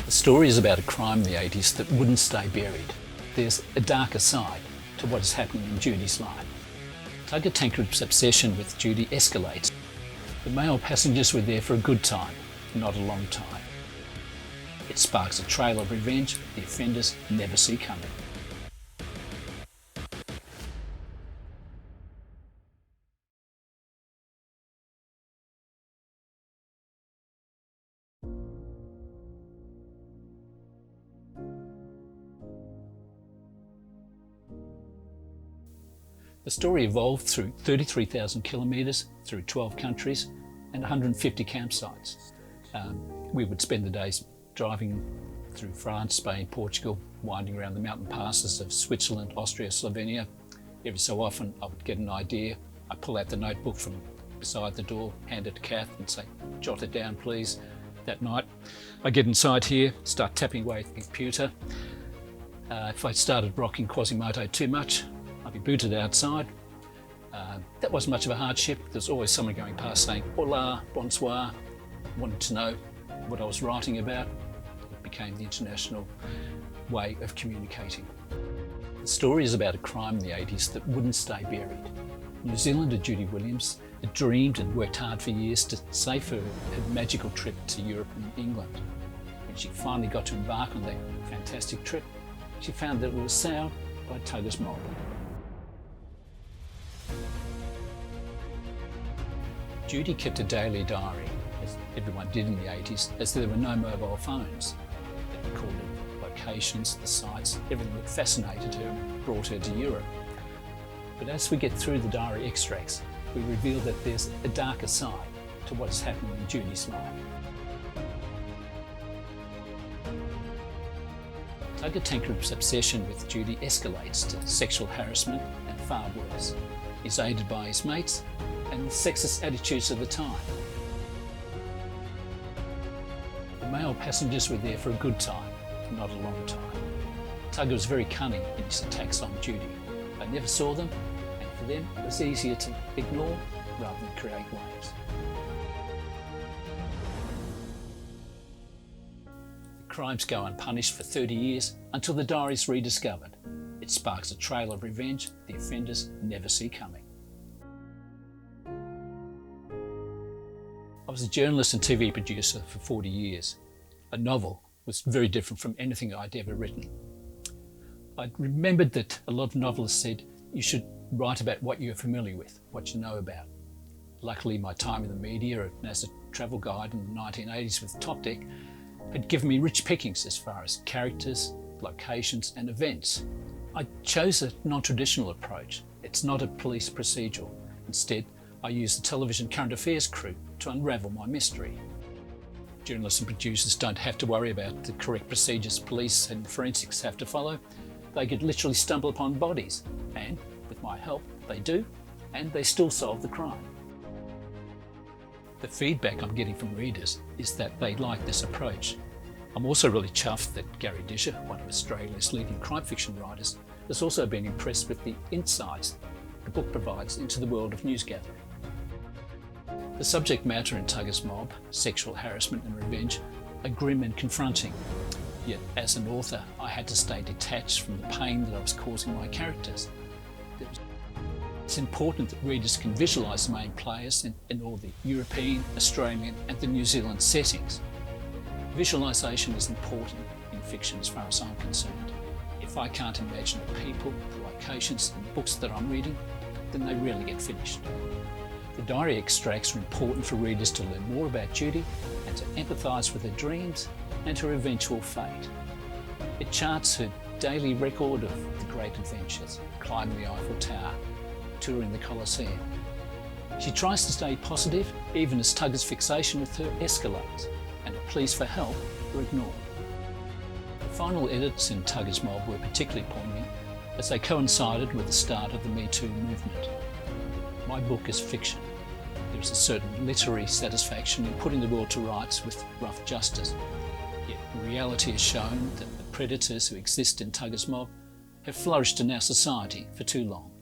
The story is about a crime in the 80s that wouldn't stay buried. There's a darker side to what is happening in Judy's life. Tuggas Tankred's obsession with Judy escalates. The male passengers were there for a good time, not a long time. It sparks a trail of revenge the offenders never see coming. The story evolved through 33,000 kilometres, through 12 countries and 150 campsites. We would spend the days driving through France, Spain, Portugal, winding around the mountain passes of Switzerland, Austria, Slovenia. Every so often I would get an idea. I pull out the notebook from beside the door, hand it to Kath and say, jot it down please. That night I get inside here, start tapping away at the computer. If I started rocking Quasimodo too much, I'd be booted outside. That wasn't much of a hardship. There's always someone going past saying, hola, bonsoir, wanted to know what I was writing about. It became the international way of communicating. The story is about a crime in the 80s that wouldn't stay buried. New Zealander Judy Williams had dreamed and worked hard for years to save her magical trip to Europe and England. When she finally got to embark on that fantastic trip, she found that it was sailed by Tuggas mob. Judy kept a daily diary, as everyone did in the 80s, as there were no mobile phones. It recorded locations, the sights, everything that fascinated her and brought her to Europe. But as we get through the diary extracts, we reveal that there's a darker side to what is happening in Judy's life. Tuggas Tankred's obsession with Judy escalates to sexual harassment and far worse. He's aided by his mates and the sexist attitudes of the time. The male passengers were there for a good time, not a long time. Tuggas was very cunning in his attacks on Judy. They never saw them, and for them it was easier to ignore rather than create waves. The crimes go unpunished for 30 years until the diary is rediscovered. It sparks a trail of revenge the offenders never see coming. I was a journalist and TV producer for 40 years. A novel was very different from anything I'd ever written. I remembered that a lot of novelists said you should write about what you're familiar with, what you know about. Luckily, my time in the media and as a travel guide in the 1980s with Top Deck had given me rich pickings as far as characters, locations and events. I chose a non-traditional approach. It's not a police procedural. Instead, I used the television current affairs crew to unravel my mystery. Journalists and producers don't have to worry about the correct procedures police and forensics have to follow. They could literally stumble upon bodies, and with my help, they do, and they still solve the crime. The feedback I'm getting from readers is that they like this approach. I'm also really chuffed that Gary Disher, one of Australia's leading crime fiction writers, has also been impressed with the insights the book provides into the world of news gathering. The subject matter in Tuggas Mob, sexual harassment and revenge, are grim and confronting. Yet as an author, I had to stay detached from the pain that I was causing my characters. It's important that readers can visualise the main players in all the European, Australian and the New Zealand settings. Visualisation is important in fiction as far as I'm concerned. If I can't imagine the people, the locations and the books that I'm reading, then they rarely get finished. The diary extracts are important for readers to learn more about Judy and to empathise with her dreams and her eventual fate. It charts her daily record of the great adventures, climbing the Eiffel Tower, touring the Colosseum. She tries to stay positive even as Tuggas' fixation with her escalates and her pleas for help are ignored. The final edits in Tuggas Mob were particularly poignant as they coincided with the start of the Me Too movement. My book is fiction. There is a certain literary satisfaction in putting the world to rights with rough justice. Yet reality has shown that the predators who exist in Tuggas Mob have flourished in our society for too long.